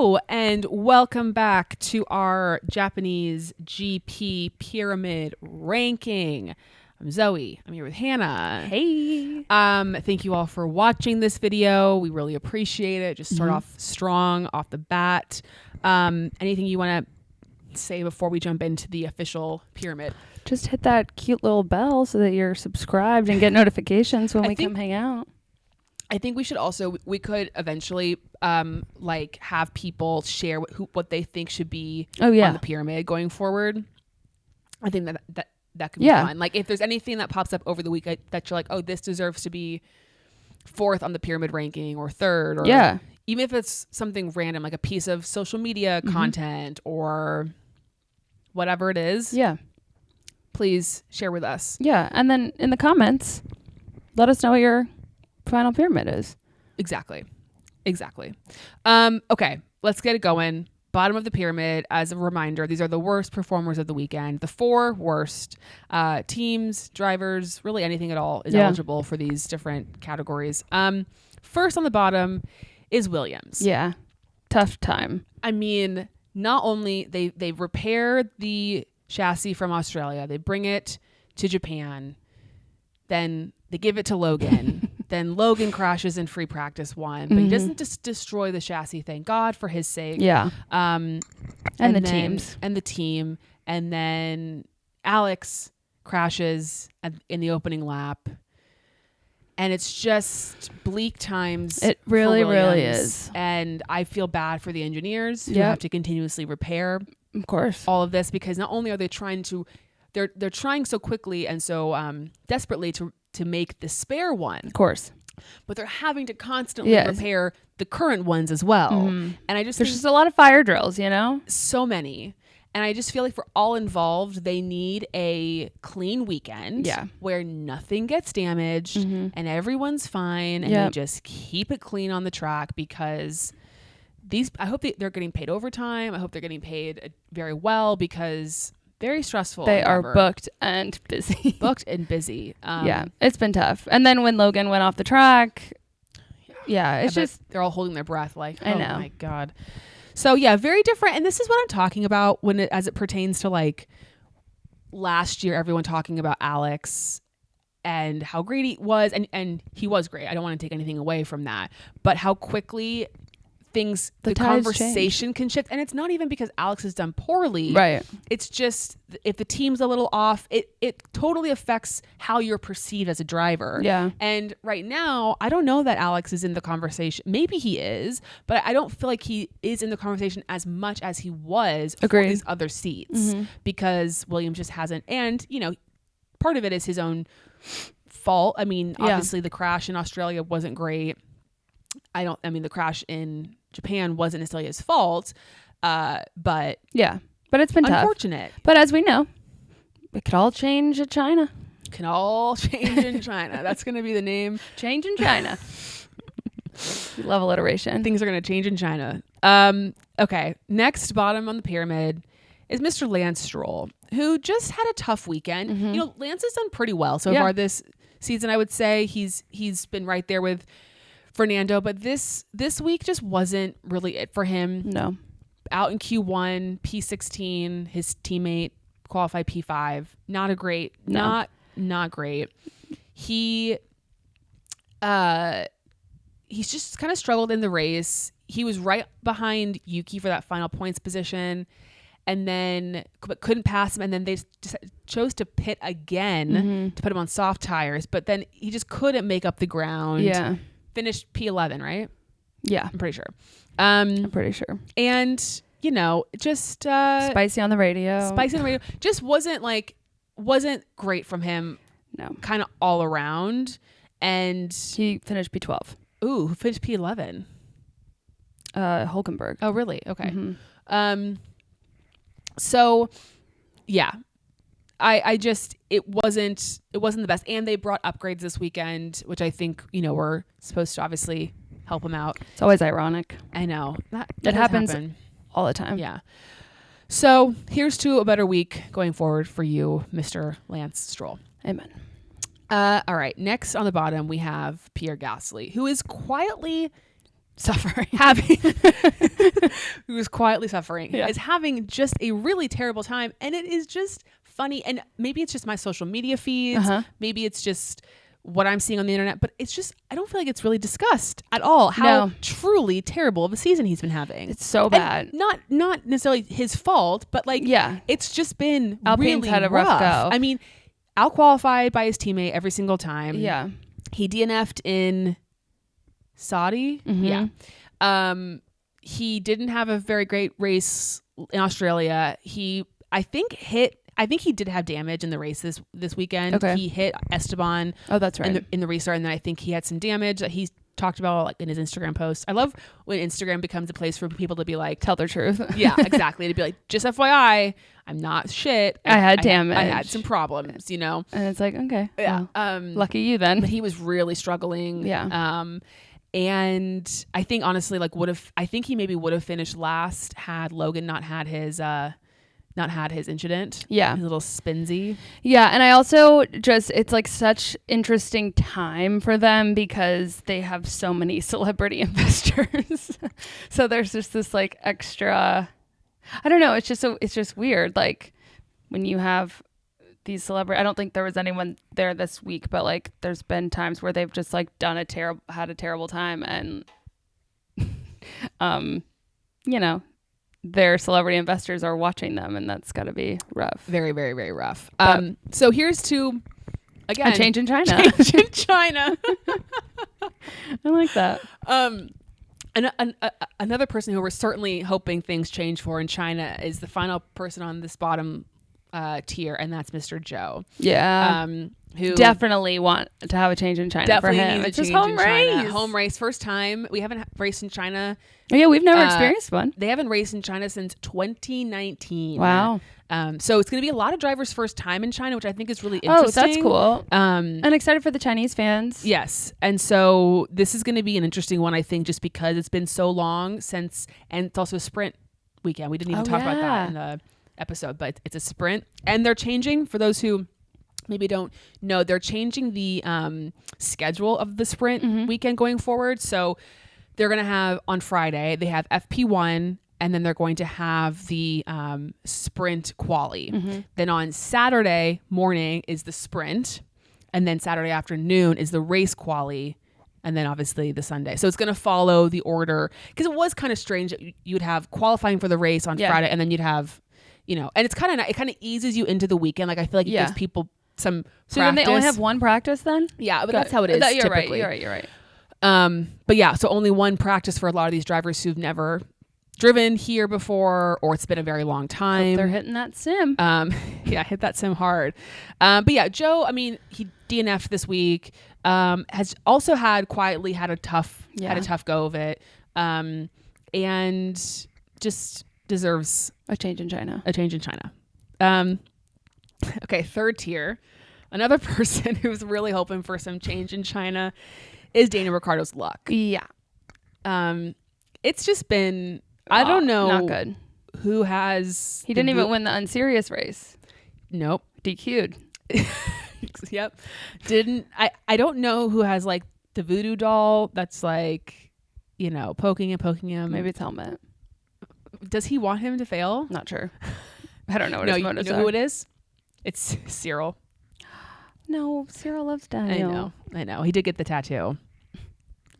Oh, and welcome back to our Japanese GP pyramid ranking. I'm Zoe. I'm here with Hannah. Hey. Thank you all for watching this video. We really appreciate it. Just start off strong off the bat. Anything you want to say before we jump into the official pyramid? Just hit that cute little bell so that you're subscribed and get notifications when we come hang out. I think we could eventually have people share what they think should be on the pyramid going forward. I think that could be fun. Like if there's anything that pops up over the week that you're like, oh, this deserves to be fourth on the pyramid ranking or third, or even if it's something random, like a piece of social media content or whatever it is. Yeah. Please share with us. Yeah. And then in the comments, let us know what your final pyramid is. Exactly. Okay, let's get it going. Bottom of the pyramid, as a reminder, these are the worst performers of the weekend. The 4 worst teams, drivers, really anything at all is eligible for these different categories. First on the bottom is Williams. Yeah. Tough time. I mean, not only they repair the chassis from Australia, they bring it to Japan, then they give it to Logan. Then Logan crashes in free practice 1, but he doesn't just destroy the chassis. Thank God for his sake. Yeah. And the team. And then Alex crashes in the opening lap. And it's just bleak times. It really, really is. And I feel bad for the engineers who have to continuously repair, of course, all of this, because not only are they trying to, they're trying so quickly and so desperately to make the spare one, of course, but they're having to constantly repair the current ones as well. And I just there's just a lot of fire drills, so many. And I just feel like for all involved, they need a clean weekend where nothing gets damaged and everyone's fine, and they just keep it clean on the track, because I hope they're getting paid overtime. I hope they're getting paid very well, because very stressful. They are booked and busy. Yeah, it's been tough. And then when Logan went off the track, it's just they're all holding their breath. Like, I know. Oh my God. So very different. And this is what I'm talking about as it pertains to like last year. Everyone talking about Alex and how great he was, and he was great. I don't want to take anything away from that, but how quickly the conversation can shift. And it's not even because Alex has done poorly, right? It's just if the team's a little off, it totally affects how you're perceived as a driver. And right now, I don't know that Alex is in the conversation. Maybe he is, but I don't feel like he is in the conversation as much as he was for these other seats, because Williams just hasn't. And part of it is his own fault. I mean, obviously the crash in Australia wasn't great. The crash in Japan wasn't necessarily his fault, but it's been unfortunate. Tough. But as we know, it could all change at China. Can all change in China. That's going to be the name. Change in China. Love alliteration. Things are going to change in China. Okay, next bottom on the pyramid is Mr. Lance Stroll, who just had a tough weekend. Lance has done pretty well so far this season. I would say he's been right there with Fernando, but this week just wasn't really it for him. No. Out in Q1, P16, his teammate qualified P5. Not great. He's just kind of struggled in the race. He was right behind Yuki for that final points position, but couldn't pass him. And then they just chose to pit again to put him on soft tires. But then he just couldn't make up the ground. Yeah. Finished P11, right? Yeah. I'm pretty sure. And, just... Spicy on the radio. Just wasn't great from him. No. Kind of all around. And... He finished P12. Ooh, who finished P11? Hulkenberg. Oh, really? Okay. So, yeah. I just, it wasn't the best. And they brought upgrades this weekend, which I think, were supposed to obviously help him out. It's always ironic. I know. It happens all the time. Yeah. So here's to a better week going forward for you, Mr. Lance Stroll. Amen. All right. Next on the bottom, we have Pierre Gasly, who is quietly suffering. Who was quietly suffering, Yeah. is having just a really terrible time. And it is just funny. And maybe it's just my social media feeds. Maybe it's just what I'm seeing on the internet, but it's just, I don't feel like it's really discussed at all how truly terrible of a season he's been having. It's so bad. And not necessarily his fault, but like, it's just been Alpine's really had a rough go. I mean, out-qualified by his teammate every single time. Yeah. He DNF'd in Saudi. Yeah. He didn't have a very great race in Australia. I think he did have damage in the race this weekend. Okay. He hit Esteban. Oh, that's right. In the restart, and then I think he had some damage that he's talked about like in his Instagram post. I love when Instagram becomes a place for people to be like, tell their truth. Yeah, exactly. To be like, just FYI, I'm not shit. I had damage. I had some problems, you know. And it's like, okay, yeah. Well, lucky you then. But he was really struggling. Yeah. And I think honestly, like I think he maybe would have finished last had Logan not had his incident. Yeah. His little spinsy. Yeah. And I also it's like such interesting time for them because they have so many celebrity investors. So there's just this like extra, I don't know. It's just weird. Like when you have these celebrities, I don't think there was anyone there this week, but like there's been times where they've just like had a terrible time and, you know, their celebrity investors are watching them, and that's got to be rough. Very, very, very rough. So here's to, again, a change in China. Change in China. I like that. Another person who we're certainly hoping things change for in China is the final person on this bottom tier, and that's Mr. Zhou. Yeah. Who definitely want to have a change in China for him. It's his home race. Home race. First time. We haven't raced in China. Oh, yeah, we've never experienced one. They haven't raced in China since 2019. Wow. So it's going to be a lot of drivers' first time in China, which I think is really interesting. Oh, that's cool. I'm excited for the Chinese fans. Yes. And so this is going to be an interesting one, I think, just because it's been so long since, and it's also a sprint weekend. We didn't even talk about that in the episode, but it's a sprint. And they're changing, for those who maybe don't know, they're changing the schedule of the sprint weekend going forward. So they're going to have, on Friday, they have FP1, and then they're going to have the sprint quali. Then on Saturday morning is the sprint, and then Saturday afternoon is the race quali, and then obviously the Sunday. So it's going to follow the order, because it was kind of strange that you would have qualifying for the race on Friday, and then you'd have, you know, and it kind of eases you into the weekend. Like I feel like it gives people some practice. Then they only have one practice then? Yeah, but that's how it is typically. You're right. But yeah, so only one practice for a lot of these drivers who've never driven here before, or it's been a very long time. Hope they're hitting that sim. Yeah, hit that sim hard. But yeah, Joe, I mean, he DNF'd this week. Has also quietly had a tough go of it. And just deserves a change in China. Okay, third tier. Another person who's really hoping for some change in China is Daniel Ricciardo's luck. Yeah. It's just been, I don't know. Not good. Who has... He didn't even win the unserious race. Nope. DQ'd. Yep. I don't know who has like the voodoo doll that's like, you know, poking him. Maybe it's Helmet. Does he want him to fail? Not sure. I don't know what his motives are. You know who it is? It's Cyril. No, Cyril loves Daniel. I know. He did get the tattoo.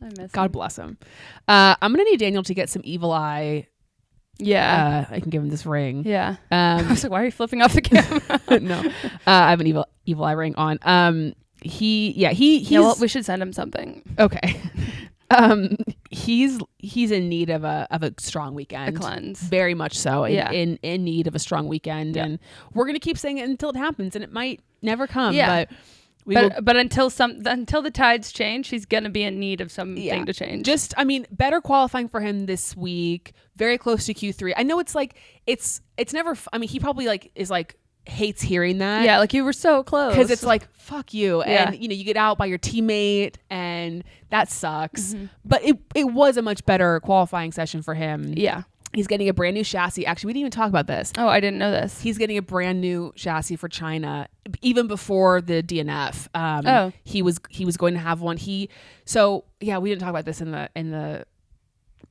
I miss him. God bless him. I'm going to need Daniel to get some evil eye. Yeah. I can give him this ring. Yeah. I was like, why are you flipping off the camera? No. I have an evil eye ring on. Well, we should send him something. Okay. He's in need of a strong weekend. A cleanse. Very much so. In need of a strong weekend. Yeah. And we're going to keep saying it until it happens, and it might never come. Yeah. But until the tides change, he's going to be in need of something to change. Just, I mean, better qualifying for him this week. Very close to Q3. I know it's like, it's never, I mean, he probably like is like, hates hearing that. Yeah, like you were so close. Because it's like, fuck you. And, you know, you get out by your teammate and that sucks. But it was a much better qualifying session for him. Yeah. He's getting a brand new chassis. Actually, we didn't even talk about this. Oh, I didn't know this. He's getting a brand new chassis for China, even before the DNF. He was going to have one. We didn't talk about this in the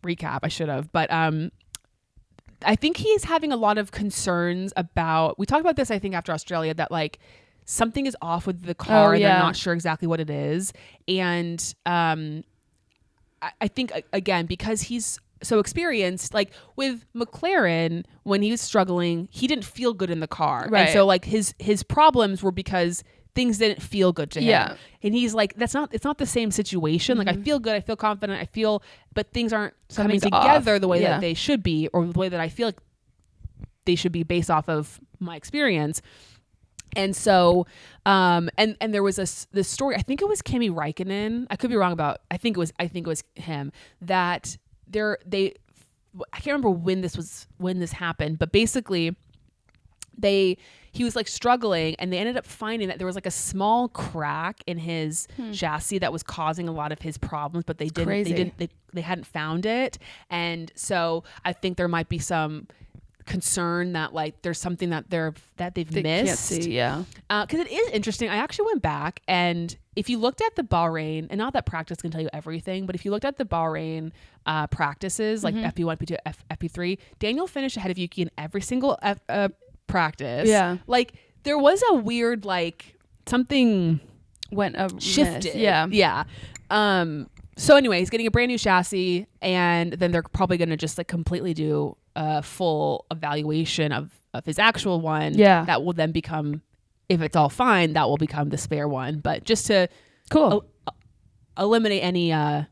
recap. I should have, but I think he's having a lot of concerns about. We talked about this, I think, after Australia, that like something is off with the car. Yeah. They're not sure exactly what it is, and I think again because he's so experienced, like with McLaren when he was struggling, he didn't feel good in the car, right? And so like his problems were because things didn't feel good to him. Yeah. And he's like, it's not the same situation. Like I feel good, I feel confident, but things aren't coming together off. the way that they should be, or the way that I feel like they should be based off of my experience. And so, and there was this story, I think it was Kimi Räikkönen. I could be wrong about, I think it was him, that I can't remember when this happened, but basically he was like struggling, and they ended up finding that there was like a small crack in his chassis that was causing a lot of his problems, but they hadn't found it. And so I think there might be some concern that like there's something that they've missed. Can't see, yeah. Because it is interesting. I actually went back, and if you looked at the Bahrain, and not that practice can tell you everything, but if you looked at the Bahrain practices, like FP1, FP2, FP3, Daniel finished ahead of Yuki in every single practice. Yeah. Like there was a weird like something went shifted. Yeah. Yeah. So anyway, he's getting a brand new chassis, and then they're probably going to just like completely do a full evaluation of his actual one. Yeah. That will then become, if it's all fine, that will become the spare one. But just to eliminate any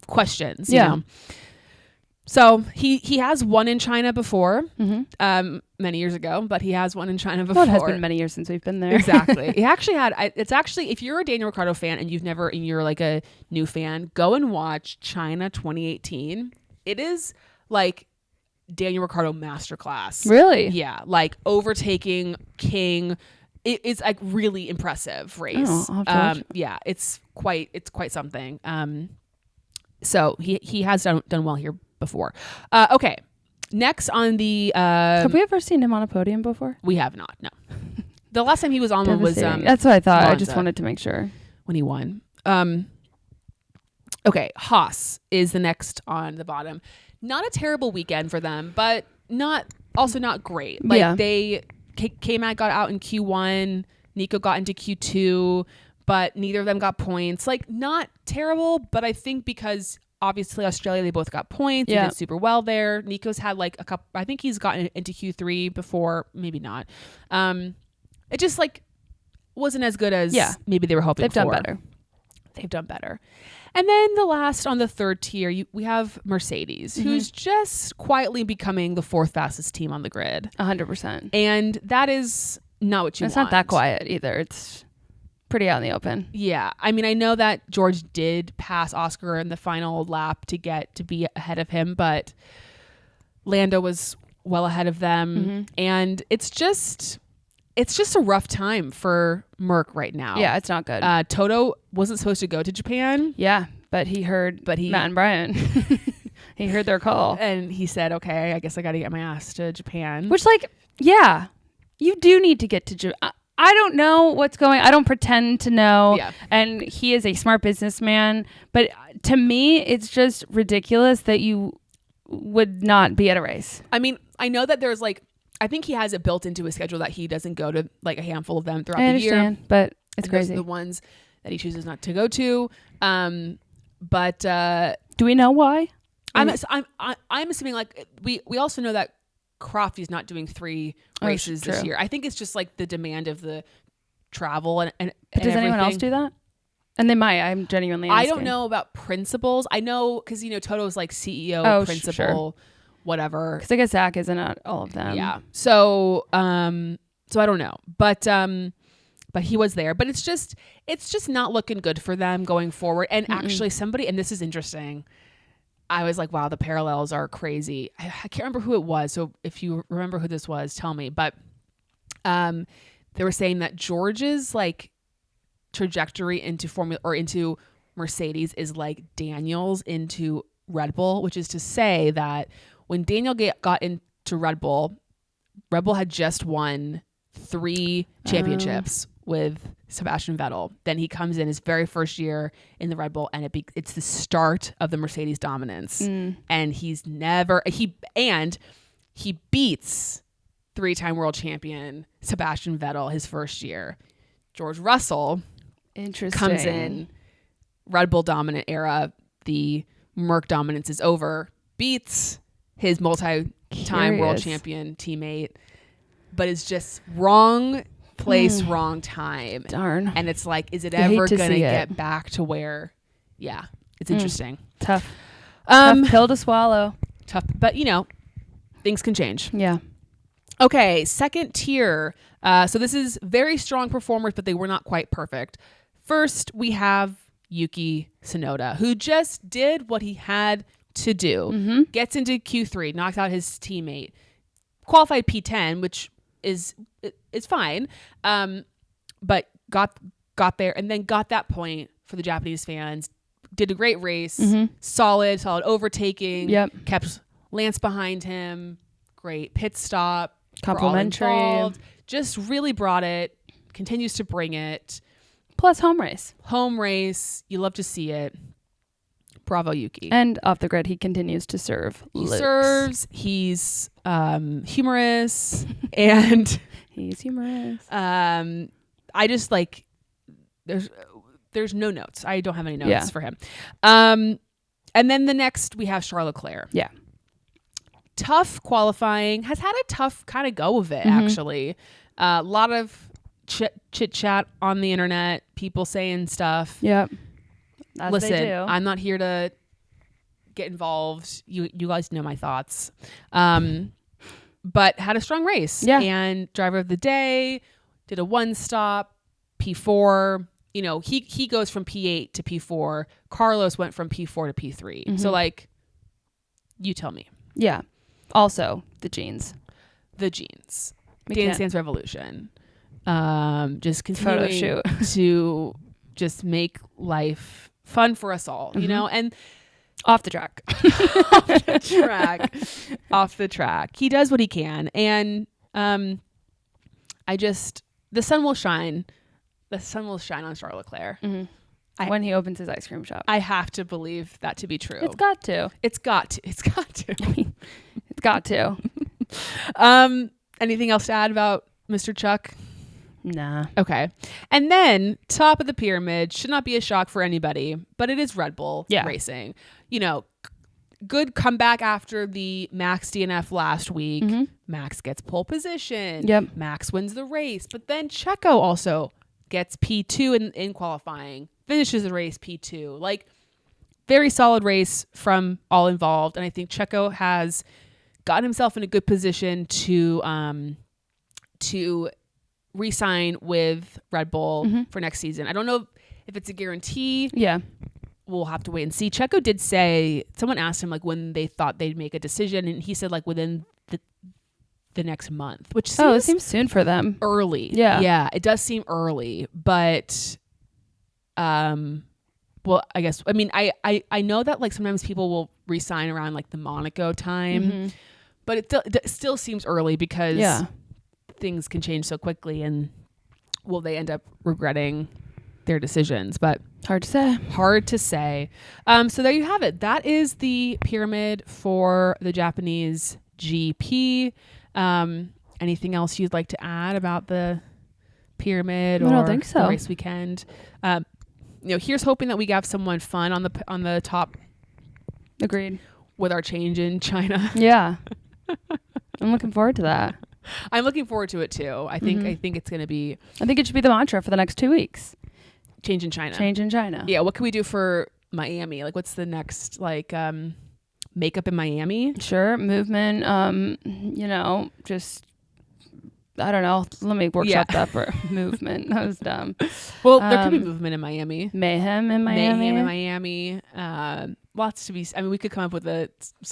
questions. Yeah. You know? So he has won in China before, many years ago, but he has won in China before. Well, it has been many years since we've been there. Exactly. He actually if you're a Daniel Ricciardo fan and you're like a new fan, go and watch China 2018. It is like Daniel Ricciardo masterclass. Really? Yeah. Like overtaking King. It's like really impressive race. Oh, I'll have to watch it. Yeah. It's quite something. So he has done well here before. Okay. Next on the have we ever seen him on a podium before? We have not. No. The last time he was on one was that's what I thought. Monza, I just wanted to make sure when he won. Okay, Haas is the next on the bottom. Not a terrible weekend for them, but not great. Like they K-Mag got out in Q1, Nico got into Q2, but neither of them got points. Like not terrible, but I think because obviously Australia, they both got points. They did super well there. Nico's had like a couple, I think he's gotten into Q3 before, maybe not. It just like wasn't as good as maybe they were hoping for. They've done better. And then the last on the third tier, we have Mercedes, who's just quietly becoming the fourth fastest team on the grid. 100%. And that is not what you want. It's not that quiet either. It's pretty out in the open. Yeah. I mean, I know that George did pass Oscar in the final lap to be ahead of him, but Lando was well ahead of them. And it's just a rough time for Merc right now. Yeah, it's not good. Toto wasn't supposed to go to Japan. Yeah, but he heard Matt and Brian. He heard their call. And he said, okay, I guess I got to get my ass to Japan. Which, like, yeah, you do need to get to Japan. I don't know what's going on. I don't pretend to know. Yeah. And he is a smart businessman. But to me, it's just ridiculous that you would not be at a race. I mean, I know that there's like, I think he has it built into his schedule that he doesn't go to like a handful of them throughout the year. I understand, but it's and crazy. Those are the ones that he chooses not to go to. But do we know why? I'm assuming like we also know that Crofty's not doing 3 races this year. I think it's just like the demand of the travel and but does anyone else do that? And they might. I'm genuinely asking. I don't know about principals. I know because Toto's like CEO, principal, whatever. Because I guess Zach isn't at all of them. Yeah. So I don't know, but he was there. But it's just not looking good for them going forward. And actually, and this is interesting. I was like, wow, the parallels are crazy. I can't remember who it was. So if you remember who this was, tell me. But they were saying that George's like trajectory into Formula or into Mercedes is like Daniel's into Red Bull, which is to say that when Daniel got into Red Bull had just won 3 championships with Sebastian Vettel. Then he comes in his very first year in the Red Bull, and it's the start of the Mercedes dominance. And he beats 3-time world champion Sebastian Vettel his first year. George Russell comes in, Red Bull dominant era, the Merc dominance is over, beats his multi-time world champion teammate, but is just wrong place, wrong time. Darn. And it's like, is it ever going to get back to where, it's interesting. Tough pill to swallow. Tough, but things can change. Yeah. Okay, second tier. So this is very strong performers, but they were not quite perfect. First, we have Yuki Tsunoda, who just did what he had to do. Gets into Q3, knocks out his teammate, qualified P10, which is fine, but got there and then got that point for the Japanese fans. Did a great race, solid overtaking. Kept Lance behind him. Great pit stop. Complimentary. Just really brought it. Continues to bring it. Plus home race. You love to see it. Bravo, Yuki. And off the grid, he continues to serve. He serves. He's humorous, and he's humorous. I just like there's no notes. I don't have any notes for him. And then the next we have Charles Leclerc. Yeah. Tough qualifying. Has had a tough kind of go of it actually. A lot of chit chat on the internet. People saying stuff. Yep. Listen, I'm not here to get involved. You guys know my thoughts. But had a strong race. Yeah. And driver of the day, did a 1-stop, P4. He goes from P8 to P4. Carlos went from P4 to P3. So you tell me. Yeah. Also, the jeans. Dance Dance Revolution. Just continuing to just make life fun for us all, and off the track. Off the track. He does what he can. And the sun will shine. The sun will shine on Charles Leclerc. When he opens his ice cream shop. I have to believe that to be true. It's got to. It's got to. It's got to. Anything else to add about Mr. Chuck? Nah. Okay. And then top of the pyramid, should not be a shock for anybody, but it is Red Bull Racing. Good comeback after the Max DNF last week. Max gets pole position. Yep. Max wins the race, but then Checo also gets P2 in qualifying, finishes the race P2. Very solid race from all involved. And I think Checo has gotten himself in a good position to re-sign with Red Bull for next season. I don't know if it's a guarantee. Yeah. We'll have to wait and see. Checo did say, someone asked him when they thought they'd make a decision, and he said within the next month, which it seems soon for them. Early. Yeah, it does seem early, but well, I guess I know that sometimes people will re-sign around the Monaco time, but it still seems early because things can change so quickly, and will they end up regretting their decisions? But hard to say. So there you have it. That is the pyramid for the Japanese GP. Anything else you'd like to add about the pyramid or I don't think so. the race weekend? Here's hoping that we have someone fun on the top. Agreed. With our change in China. Yeah. I'm looking forward to that. I'm looking forward to it too. I think it's going to be. I think it should be the mantra for the next 2 weeks. Change in China. Change in China. Yeah. What can we do for Miami? What's the next makeup in Miami? Sure. Movement. Just I don't know. Let me workshop that for movement. That was dumb. Well, there could be movement in Miami. Mayhem in Miami. Lots to be. We could come up with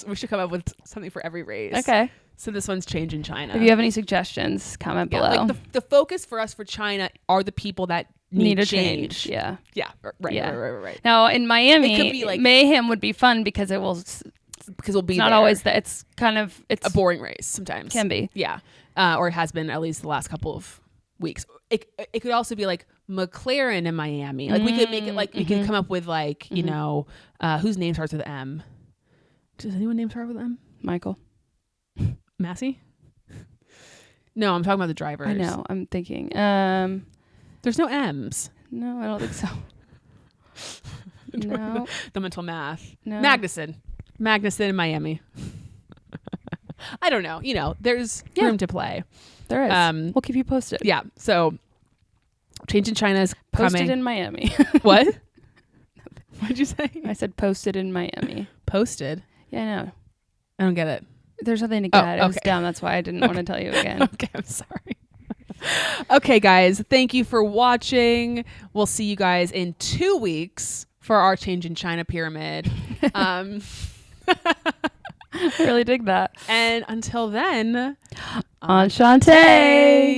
we should come up with something for every race. Okay. So this one's change in China. If you have any suggestions, comment below. The focus for us for China are the people that need a change. Yeah. Yeah. Right. Now in Miami, it could be mayhem would be fun because it will. Because we'll be. It's not always that. It's kind of a boring race sometimes. Can be. Yeah. Or it has been at least the last couple of weeks. It could also be like McLaren in Miami. Like we could make it like we could come up with like, you know, whose name starts with M? Does anyone name start with M? Michael. Massey? No, I'm talking about the drivers. I know. I'm thinking. There's no M's. No, I don't think so. No. The mental math. No. Magnussen in Miami. I don't know. You know, there's room to play. There is. We'll keep you posted. Yeah. So change in China is Posted coming. in Miami. What? What'd you say? I said posted in Miami. Posted? Yeah, I know. I don't get it. There's nothing to get. Oh, It was down. That's why I didn't want to tell you again. Okay, I'm sorry. Okay, guys. Thank you for watching. We'll see you guys in 2 weeks for our change in China pyramid. I really dig that. And until then, Enchante!